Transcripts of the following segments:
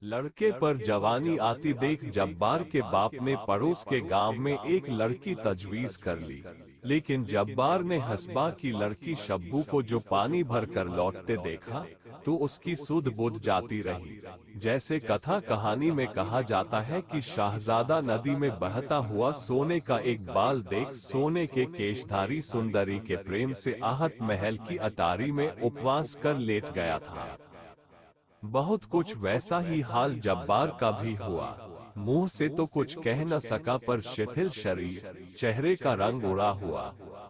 लड़के पर जवानी आती देख जब्बार के बाप ने पड़ोस के गांव में एक लड़की तजवीज कर ली। लेकिन जब्बार ने हसबा की लड़की शब्बू को जो पानी भर कर लौटते देखा तो उसकी सुध बुध जाती रही। जैसे कथा कहानी में कहा जाता है कि शाहजादा नदी में बहता हुआ सोने का एक बाल देख सोने के केशधारी सुंदरी के प्रेम से आहत महल की अटारी में उपवास कर लेट गया था। बहुत कुछ वैसा ही हाल जब्बार का भी हुआ। मुंह से तो कुछ कह न सका पर शिथिल शरीर, चेहरे का रंग उड़ा हुआ,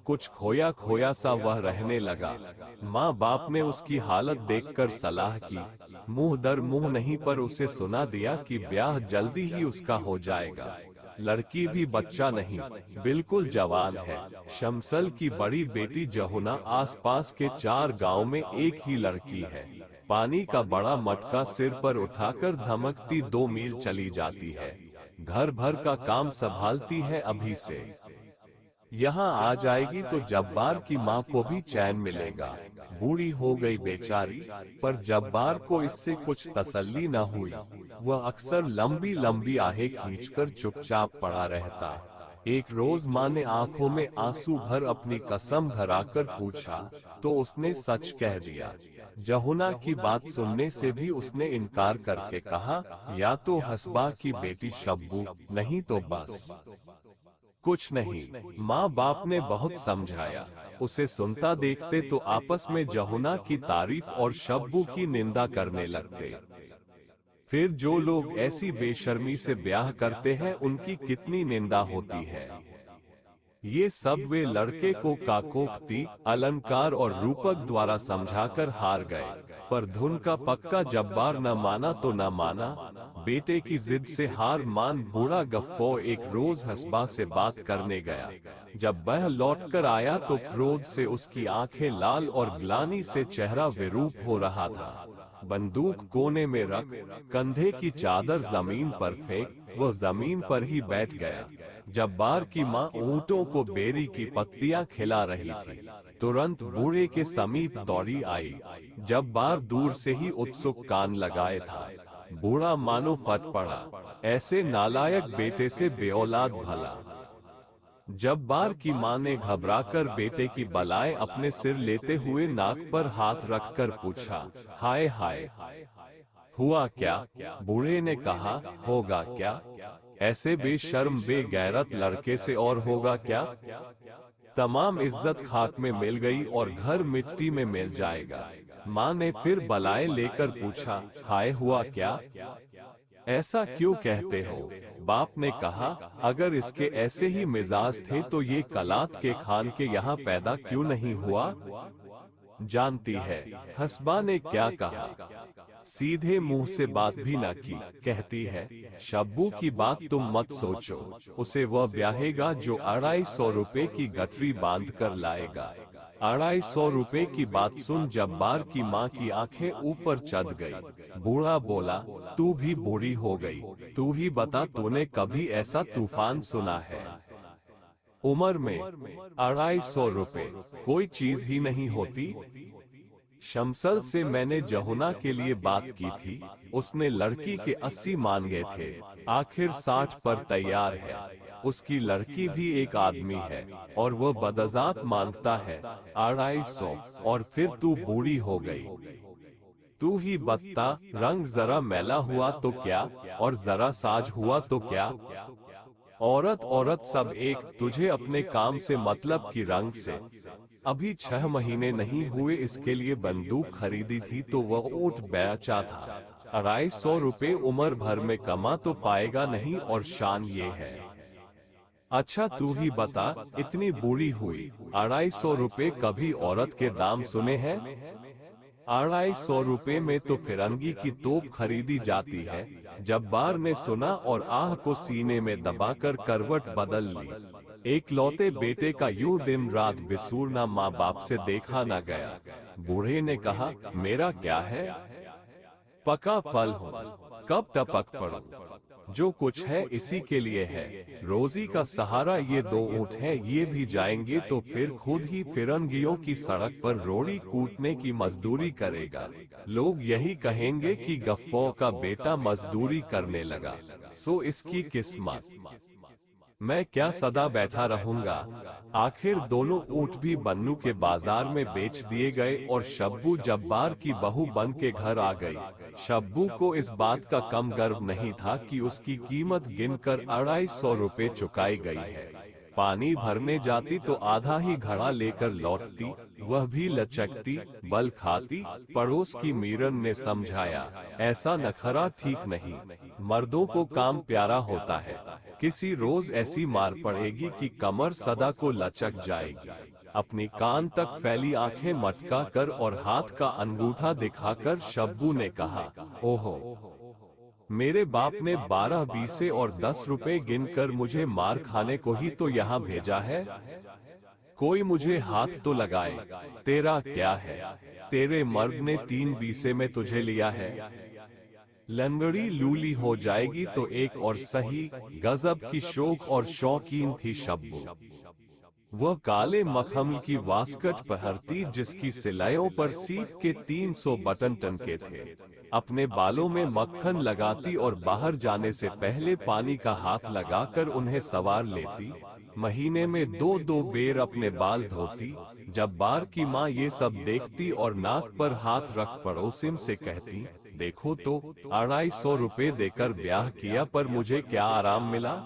कुछ खोया खोया सा वह रहने लगा। माँ बाप ने उसकी हालत देखकर सलाह की, मुंह दर मुंह नहीं पर उसे सुना दिया कि ब्याह जल्दी ही उसका हो जाएगा। लड़की भी बच्चा नहीं, बिल्कुल जवान है। शमसल की बड़ी बेटी जहुना आसपास के 4 गांव में एक ही लड़की है। पानी का बड़ा मटका सिर पर उठाकर धमकती 2 मील चली जाती है। घर भर का काम संभालती है अभी से। यहाँ आ जाएगी तो जब्बार की माँ को भी चैन मिलेगा। बूढ़ी हो गई बेचारी, पर जब्बार को इससे कुछ तसल्ली न हुई। वह अक्सर लंबी लंबी आहें खींचकर चुपचाप पड़ा रहता। एक रोज माँ ने आंखों में आंसू भर अपनी कसम धराकर पूछा तो उसने सच कह दिया। जहुना की बात सुनने से भी उसने इनकार करके कहा, या तो हसबा की बेटी शब्बू, नहीं तो बस कुछ नहीं। माँ बाप ने बहुत समझाया, उसे सुनता देखते तो आपस में जहुना की तारीफ और शब्बू की निंदा करने लगते। फिर जो लोग ऐसी बेशर्मी से ब्याह करते हैं उनकी कितनी निंदा होती है। ये सब वे लड़के को काकोक्ति, अलंकार और रूपक द्वारा समझाकर हार गए। पर धुन का पक्का जब्बार न माना तो न माना। बेटे की जिद से हार मान बूढ़ा गफ्फो एक रोज हसबा से बात करने गया। जब वह लौटकर आया तो क्रोध से उसकी आंखें लाल और ग्लानि से चेहरा विरूप हो रहा था। बंदूक कोने में रख, कंधे की चादर जमीन पर फेंक, वह जमीन पर ही बैठ गया। जब्बार की माँ ऊंटों को बेरी की पत्तियां खिला रही थी। तुरंत बूढ़े के समीप दौड़ी आई। जब्बार दूर से ही उत्सुक कान लगाए था। बूढ़ा मानो फट पड़ा, ऐसे नालायक बेटे से बेऔलाद भला। जब्बार की माँ ने घबराकर बेटे की बलाएं अपने सिर लेते हुए नाक पर हाथ रखकर पूछा, हाय हाय, हुआ क्या? बूढ़े ने कहा, होगा क्या? ऐसे बेशर्म बेगैरत लड़के से और होगा क्या? तमाम इज्जत खाक में मिल गई और घर मिट्टी में मिल जाएगा। माँ ने फिर बलाएं लेकर पूछा, हाय हुआ क्या? ऐसा क्यों कहते हो? बाप ने कहा, अगर इसके ऐसे ही मिजाज थे तो ये कलात के खान के यहाँ पैदा क्यों नहीं हुआ? जानती है हसबा ने क्या कहा? सीधे मुंह से बात भी न की। कहती है, शब्बू की बात तुम मत सोचो, उसे वह ब्याहेगा जो 250 रुपए की गठरी बांध कर लाएगा। 250 रुपए की बात सुन जब्बार की माँ की आंखें ऊपर चढ़ गई। बूढ़ा बोला, तू भी बूढ़ी हो गई, तू ही बता तूने कभी ऐसा तूफान सुना है? उम्र में 250 रुपए कोई चीज ही नहीं होती। शमसल से मैंने जहुना के लिए बात की थी, उसने लड़की के 80 मान गए थे, आखिर 60 पर तैयार है। उसकी लड़की भी एक आदमी है और वह बदजात मांगता है 250, और फिर तू बूढ़ी हो गई। तू ही बता, रंग जरा मैला हुआ तो क्या, और जरा साज हुआ तो क्या? औरत औरत सब एक, तुझे अपने काम से मतलब की रंग से। अभी 6 महीने नहीं हुए इसके लिए बंदूक खरीदी थी तो वह ऊंट बेचा था। 250 रुपए उम्र भर में कमा तो पाएगा नहीं, और शान ये है। अच्छा तू ही बता, इतनी बूढ़ी हुई, 250 रुपए कभी औरत के दाम सुने हैं? 250 रुपए में तो फिरंगी की तोप खरीदी जाती है। जब्बार ने सुना और आह को सीने में दबाकर करवट बदल ली। एक लौते बेटे का यूं दिन रात बिसूरना माँ बाप से देखा न गया। बूढ़े ने कहा, मेरा क्या है, पका फल हूँ, कब टपक पड़ूं। जो कुछ है इसी के लिए है। रोजी का सहारा ये 2 ऊँट हैं, ये भी जाएंगे तो फिर खुद ही फिरंगियों की सड़क पर रोड़ी कूटने की मजदूरी करेगा। लोग यही कहेंगे कि गफ्फो का बेटा मजदूरी करने लगा। सो इसकी किस्मत। मैं क्या सदा बैठा रहूंगा। आखिर दोनों ऊँट भी बन्नू के बाजार में बेच दिए गए और शब्बू जब्बार की बहू बन के घर आ गई। शब्बू को इस बात का कम गर्व नहीं था कि उसकी कीमत गिनकर 250 रुपए चुकाई गई है। पानी भरने जाती तो आधा ही घड़ा लेकर लौटती, वह भी लचकती, बल खाती। पड़ोस की मीरन ने समझाया, ऐसा नखरा ठीक नहीं, मर्दों को काम प्यारा होता है। किसी रोज ऐसी मार पड़ेगी कि कमर सदा को लचक जाएगी। अपनी कान तक फैली आंखें मटका कर और हाथ का अंगूठा दिखाकर शब्बू ने कहा, ओहो, मेरे बाप ने 12 बीसे और 10 रुपए गिनकर मुझे मार खाने को ही तो यहाँ भेजा है। कोई मुझे हाथ तो लगाए। तेरा क्या है? तेरे मर्द ने 3 बीसे में तुझे लिया है। लंगड़ी लूली हो जाएगी तो एक और सही। गजब की शौक और शौकीन थी शब्बू। वह काले मखमल की वास्कट पहनती जिसकी सिलाइयों पर सीप के 300 बटन टनके थे। अपने बालों में मक्खन लगाती और बाहर जाने से पहले पानी का हाथ लगाकर उन्हें संवार लेती। महीने में 2-2 बेर अपने बाल धोती। जब्बार की माँ ये सब देखती और नाक पर हाथ रख पड़ोसिन से कहती, देखो तो, 250 रुपए देकर ब्याह किया पर मुझे क्या आराम मिला।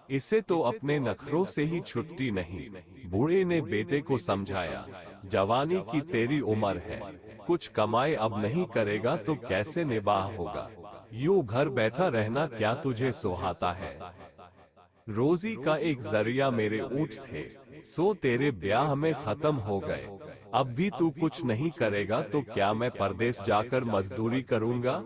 इसे तो अपने नखरों से ही छुट्टी नहीं। बूढ़े ने बेटे को समझाया, जवानी की तेरी उम्र है, कुछ कमाए अब नहीं करेगा तो कैसे निबाह होगा। यूं घर बैठा रहना क्या तुझे सुहाता है। रोजी का एक जरिया मेरे ऊँट थे, सो तेरे ब्याह में खत्म हो गए। अब भी तू कुछ नहीं करेगा तो क्या मैं परदेश जाकर मजदूरी करूंगा।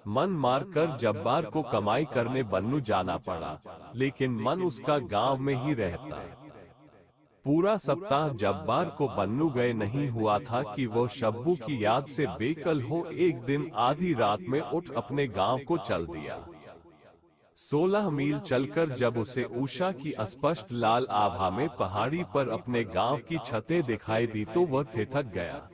मन मारकर जब्बार को कमाई करने बन्नू जाना पड़ा, लेकिन मन उसका गांव में ही रहता। पूरा सप्ताह जब्बार को बन्नू गए नहीं हुआ था कि वो शब्बू की याद से बेकल हो एक दिन आधी रात में उठ अपने गांव को चल दिया। 16 मील चलकर जब उसे उषा की अस्पष्ट लाल आभा में पहाड़ी पर अपने गांव की छतें दिखाई दी तो वह ठिठक गया।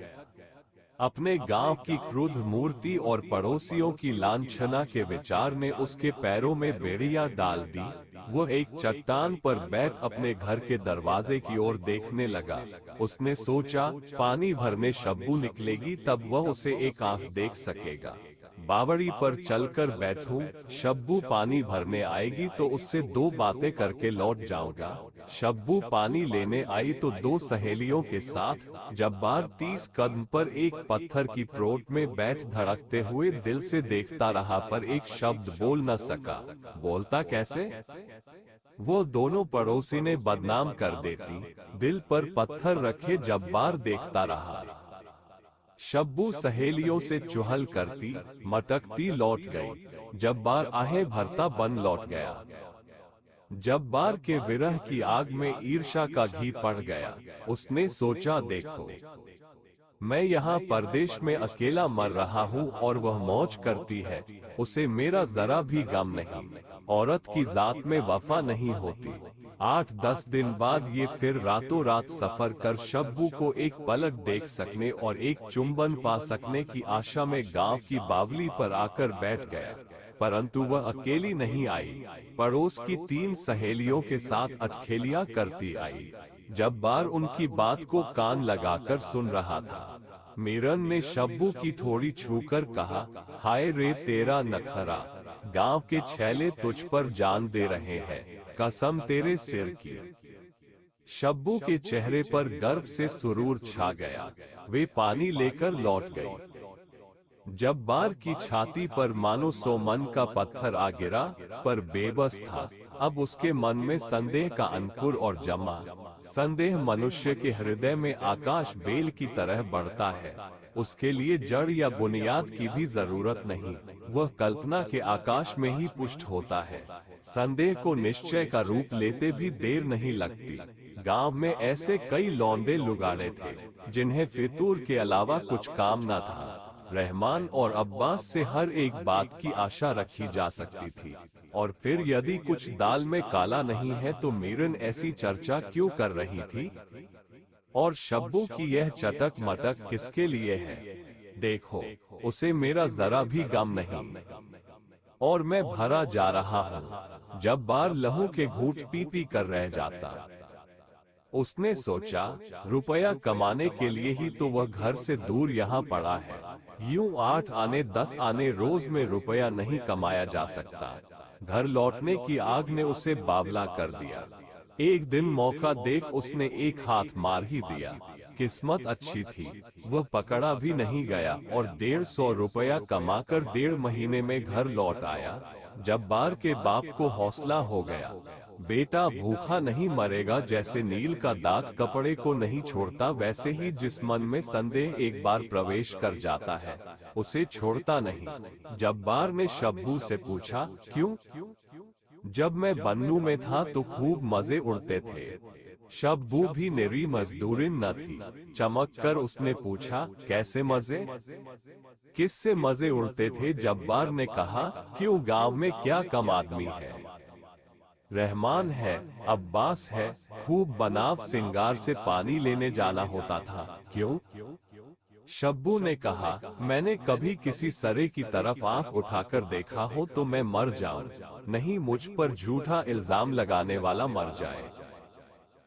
अपने गांव की क्रुद्ध मूर्ति और पड़ोसियों की लांछना के विचार ने उसके पैरों में बेड़ियां डाल दी। वह एक चट्टान पर बैठ अपने घर के दरवाजे की ओर देखने लगा। उसने सोचा, पानी भरने शब्बू निकलेगी तब वह उसे एक आंख देख सकेगा। बावड़ी पर चलकर बैठूं, शब्बू पानी भरने आएगी तो उससे 2 बातें करके लौट जाऊंगा। शब्बू पानी लेने आई तो 2 सहेलियों के साथ। जब्बार 30 कदम पर एक पत्थर की प्रोट में बैठ धड़कते हुए दिल से देखता रहा पर एक शब्द बोल न सका। बोलता कैसे? वो दोनों पड़ोसी ने बदनाम कर देती। दिल पर पत्थर रखे जब्बार देखता रहा। शब्बू सहेलियों से चुहल करती, मटकती लौट गई। जब्बार आहें भरता बन लौट गया। जब्बार के विरह की आग में ईर्ष्या का घी पड़ गया। उसने सोचा, देखो, मैं यहाँ परदेश में अकेला मर रहा हूँ और वह मौज करती है, उसे मेरा जरा भी गम नहीं। औरत की जात में वफा नहीं होती। 8-10 दिन बाद ये फिर रातों रात सफर कर शब्बू को एक पलक देख सकने और एक चुंबन पा सकने की आशा में गांव की बावली पर आकर बैठ गया। परंतु वह अकेली नहीं आई, पड़ोस की 3 सहेलियों के साथ अटखेलियां करती आई। जब्बार उनकी बात को कान लगाकर सुन रहा था। मीरन ने शब्बू की थोड़ी छूकर कहा, हाय रे तेरा नखरा, गांव के छैले तुझ पर जान दे रहे हैं, कसम तेरे सिर की। शब्बू के चेहरे पर गर्व से सुरूर छा गया। वे पानी लेकर लौट गई। जब्बार की छाती पर मानो 100 मन का पत्थर आ गिरा, पर बेबस था। अब उसके मन में संदेह का अंकुर और जमा। संदेह मनुष्य के हृदय में आकाश बेल की तरह बढ़ता है। उसके लिए जड़ या बुनियाद की भी जरूरत नहीं, वह कल्पना के आकाश में ही पुष्ट होता है। संदेह को निश्चय का रूप लेते भी देर नहीं लगती। गांव में ऐसे कई लौंडे लुगाड़े थे जिन्हें फितूर के अलावा कुछ काम न था। रहमान और अब्बास से हर एक बात की आशा रखी जा सकती थी। और फिर यदि कुछ दाल में काला नहीं है तो मीरन ऐसी चर्चा क्यों कर रही थी? और शब्बू की यह चटक मटक किसके लिए है? देखो, उसे मेरा जरा भी गम नहीं, और मैं भरा जा रहा हूँ। जब्बार लहू के घूंट पी पी कर रह जाता। उसने सोचा, रुपया कमाने के लिए ही तो वह घर से दूर यहाँ पड़ा है। यूं 8 आने 10 आने रोज में रुपया नहीं कमाया जा सकता। घर लौटने की आग ने उसे बावला कर दिया। एक दिन मौका देख उसने एक हाथ मार ही दिया। किस्मत अच्छी थी, वह पकड़ा भी नहीं गया और 150 रुपया कमाकर 1.5 महीने में घर लौट आया। जब्बार के बाप को हौसला हो गया, बेटा भूखा नहीं मरेगा। जैसे नील का दाग कपड़े को नहीं छोड़ता, वैसे ही जिस मन में संदेह एक बार प्रवेश कर जाता है, उसे छोड़ता नहीं। जब्बार ने शब्बू से पूछा, क्यों? जब मैं बन्नू में था तो खूब मजे उड़ते थे। शब्बू भी निरी मजदूरिन न थी। चमक कर उसने पूछा, कैसे मजे? किससे मजे उड़ते थे? जब्बार ने कहा, क्यों, गांव में क्या कम आदमी है? रहमान है, अब्बास है, खूब बनाव सिंगार से पानी लेने जाना होता था। क्यों? शब्बू ने कहा, मैंने कभी किसी सरे की तरफ आंख उठाकर देखा हो तो मैं मर जाऊं, नहीं मुझ पर झूठा इल्जाम लगाने वाला मर जाए।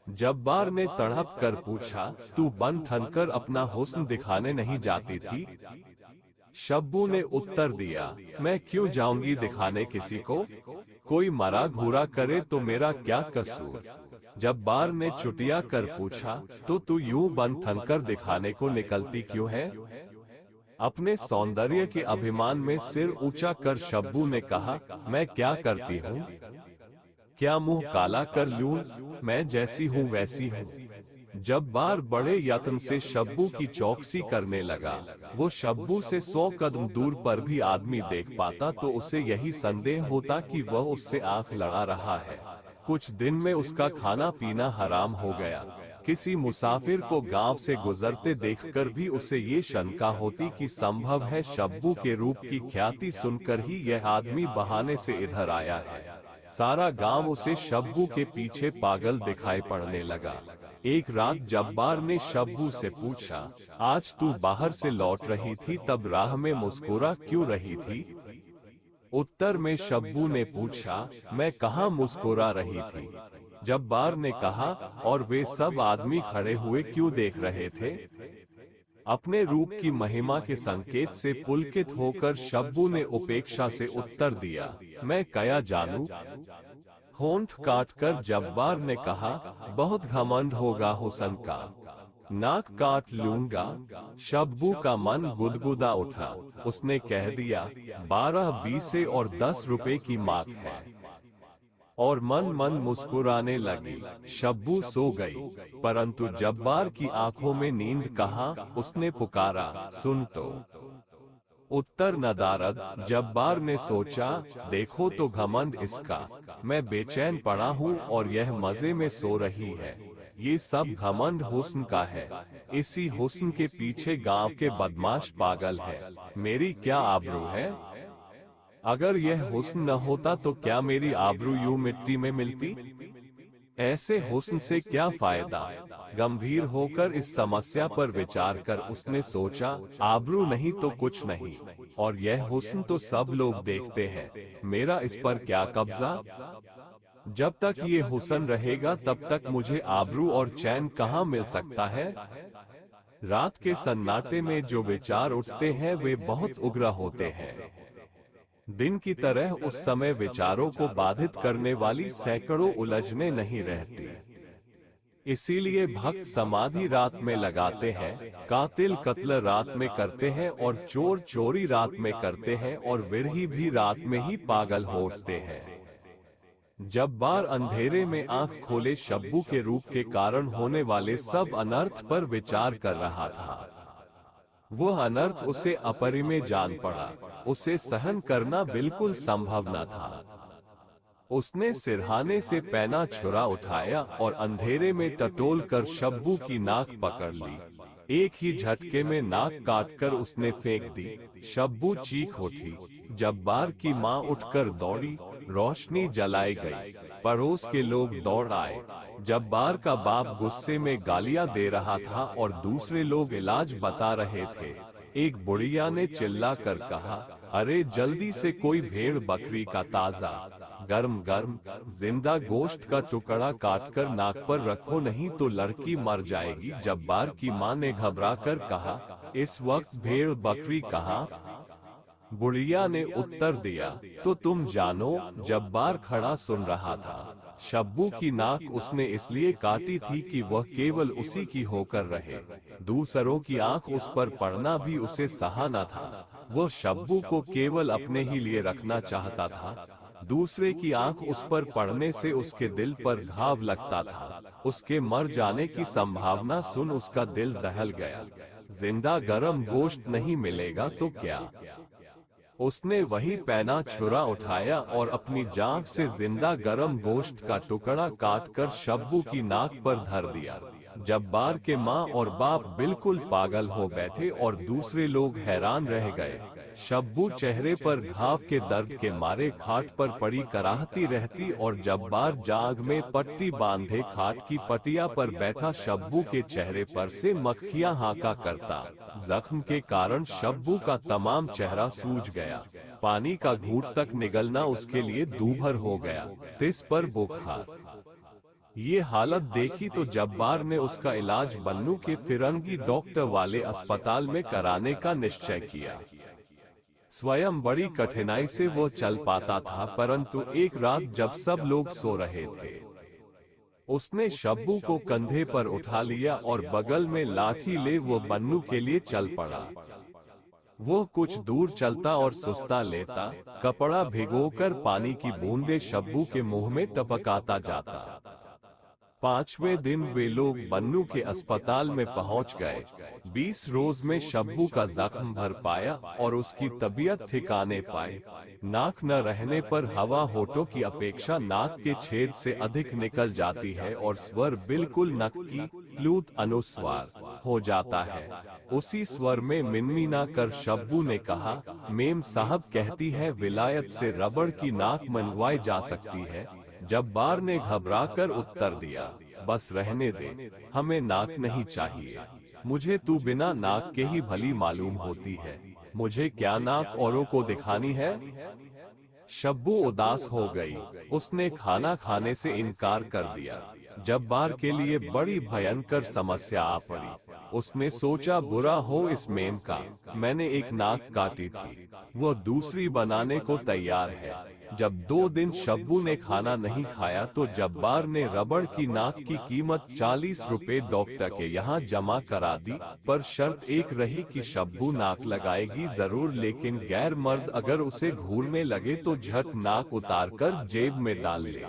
जब्बार ने तड़प कर पूछा, तू बन ठनकर अपना हुस्न दिखाने नहीं जाती थी? शब्बू ने उत्तर दिया, मैं क्यों जाऊंगी दिखाने किसी को? कोई मरा घूरा करे तो मेरा क्या कसूर? जब्बार ने चुटिया कर पूछा, तो तू यूं बन ठनकर दिखाने को निकलती क्यों है? अपने सौंदर्य के अभिमान में सिर ऊंचा कर शब्बू ने कहा, मैं क्या करती हूँ? क्या मुंह काला कर लूं? मैं जैसी हूँ वैसी हूँ। जब्बार बड़े यत्न से शब्बू की चौकसी करने लगा। वो शब्बू से 100 कदम दूर पर भी आदमी देख पाता तो उसे यही संदेह होता कि वह उससे आंख लड़ा रहा है। कुछ दिन में उसका खाना पीना हराम हो गया। किसी मुसाफिर को गांव से गुजरते देखकर भी उसे ये शंका होती कि संभव है शब्बू के रूप की ख्याति सुनकर ही यह आदमी बहाने से इधर आया है। सारा गांव उसे शब्बू के पीछे पागल दिखाई पड़ने लगा। एक रात जब्बार ने शब्बू से पूछा, आज तू बाहर से लौट रही थी तब राह में मुस्कुरा क्यों रही थी? उत्तर में शब्बू ने पूछा, मैं कहाँ मुस्कुरा रही थी? जब्बार ने कहा, और वे सब आदमी खड़े हुए क्यों देख रहे थे? अपने रूप की महिमा के संकेत से पुलकित होकर शब्बू ने उपेक्षा से उत्तर दिया, मैं क्या जानूं? होंठ काटकर जब्बार ने कहा, बहुत घमंड होगा हुस्न का, नाक काट लूंगा। शब्बू का मन गुदगुदा उठा। उसने कह दिया, 12 बीसे और 10 रुपए की माक है। और मन मन मुस्कुराने लगी। शब्बू सो गई, परंतु जब्बार की आंखों में नींद कहाँ। उसने पुकारा, सुन तो। उत्तर नदारद। जब्बार ने सोचा, देखो तो घमंड इसका, मैं बेचैन पड़ा हूँ और यह मजे में सो रही है। ये सब घमंड हुस्न का है। इसी हुस्न के पीछे गांव के बदमाश पागल है। मेरी क्या आबरू है? अगर यह हुस्न न होता तो क्या मेरी आबरू यूं मिट्टी में मिलती? ऐसे हुस्न से क्या फायदा? गंभीर होकर इस समस्या पर विचार कर उसने सोचा, आबरू नहीं तो कुछ नहीं, और यह हुस्न तो सब लोग देखते हैं, मेरा इस पर क्या कब्जा? जब तक ये हुस्न रहेगा तब तक मुझे आबरू और चैन कहाँ मिल सकता है? रात के सन्नाटे में जो विचार उठते हैं वे बहुत उग्र होते हैं। दिन की तरह उस समय विचारों को बाधित करने वाली सैकड़ों उलझने नहीं रहती। इसीलिए भक्त समाधि रात में लगाते हैं, कातिल कत्ल रात में करते हैं, और चोर चोरी रात में करते हैं, और विरही भी रात में ही पागल हो उठते हैं। जब्बार अंधेरे में आंख खोले शब्बू के रूप के कारण होने वाले सब अनर्थ पर विचार कर रहा था। वह अनर्थ उसे अपरिमेय जान पड़ा। उसे सहन करना बिल्कुल संभव न था। उसने सिरहाने से पैना छुरा उठाया और अंधेरे में टटोल कर शब्बू की नाक पकड़ ली। एक ही झटके में नाक काटकर उसने फेंक दी। शब्बू चीख उठी। जब्बार की माँ उठकर दौड़ी। रोशनी जलाई गई। पड़ोस के लोग दौड़ आए। जब्बार का बाप गुस्से में गालियां दे रहा था और दूसरे लोग इलाज बता रहे थे। एक बुढ़िया ने चिल्लाकर कहा, अरे जल्दी से कोई भेड़ बकरी का ताजा गर्म गर्म जिंदा गोश्त का टुकड़ा काटकर नाक पर रखो, नहीं तो लड़की मर जाएगी। जब्बार की माँ ने घबराकर कहा, इस वक्त भेड़ बकरी कहाँ? बुढ़िया ने उत्तर दिया, तो तुम जानो। जब्बार खड़ा सुन रहा था। शब्बू की नाक उसने इसलिए काटी थी कि वह केवल उसी की होकर रहे। दूसरों की आंख उस पर पड़ना भी उसे सहा न था। वह शब्बू को केवल अपने ही लिए रखना चाहता था। दूसरे की आंख उस पर पड़ने से उसके दिल पर घाव लगता था। उसके मर जाने की संभावना सुन उसका दिल दहल गया। जिंदा गरम गोश्त नहीं मिलेगा तो क्या? उसने वही पैना छुरा उठाया और अपनी जांघ से जिंदा गरम गोश्त का टुकड़ा काटकर शब्बू की नाक पर धर दिया। जब्बार के माँ और बाप बिल्कुल पागल हो बैठे और दूसरे लोग हैरान रह गए। शब्बू चेहरे पर घाव के दर्द के मारे खाट पर पड़ी कराहती रहती और जब्बार जांघ में पट्टी बांधे खाट की पटिया पर बैठा शब्बू के चेहरे पर से मक्खियां हाका करता। जख्म के कारण शब्बू का तमाम चेहरा सूज गया। पानी का घूंट तक निगलना उसके लिए दूभर हो गया। तिस पर बुखार। ये हालत देखी तो जब्बार ने उसका इलाज बन्नू के फिरंगी डॉक्टर वाले अस्पताल में कराने का निश्चय किया। स्वयं बड़ी कठिनाई से वो चल पाता था, परंतु एक रात जब सब लोग सो रहे थे, उसने शब्बू को कंधे पर उठा लिया और बगल में लाठी ले वो बन्नू के लिए चल पड़ा। वो कुछ दूर चलता और सुस्ता लेता, कपड़ा भिगोकर पानी की बूंदें शब्बू के मुंह में टपकाता जाता। 5वें दिन वे लोग बन्नू के अस्पताल में पहुंच गए। 20 रोज में शब्बू का जख्म भर पाया और उसकी तबीयत ठिकाने पाए। नाक न रहने पर हवा होठों की अपेक्षा नाक के छेद से अधिक निकल जाती है और स्वर बिल्कुल नक्की प्लूत अनुस्वार हो जाता है। उसी स्वर में मिनमिना कर शब्बू ने कहा, मेम साहब कहती है विलायत से रबड़ की नाक मनवाई जा सकती है। जब्बार ने घबराकर उत्तर दिया, बस रहने दे, हमें नाक नहीं चाहिए। मुझे तू बिना नाक के ही भली मालूम होती है। मुझे क्या नाक औरों को दिखानी है? शब्बू उदास हो गई। उसने खाना खाने से इनकार कर दिया। जब्बार के लिए बड़ी भयंकर समस्या आ पड़ी। उसने सोचा, बुरा हो इस मेम का, मैंने एक नाक काटी थी, वो दूसरी बनाने को तैयार है। जब 2 दिन शब्बू ने खाना नहीं खाया तो जब्बार ने रबड़ की नाक की कीमत 40 रुपए डॉक्टर के यहाँ जमा करा दी, पर शर्त एक रही कि शब्बू नाक लगाएगी जरूर, लेकिन गैर मर्द अगर उसे घूरने लगे तो झट नाक उतारकर जेब में डाल ले।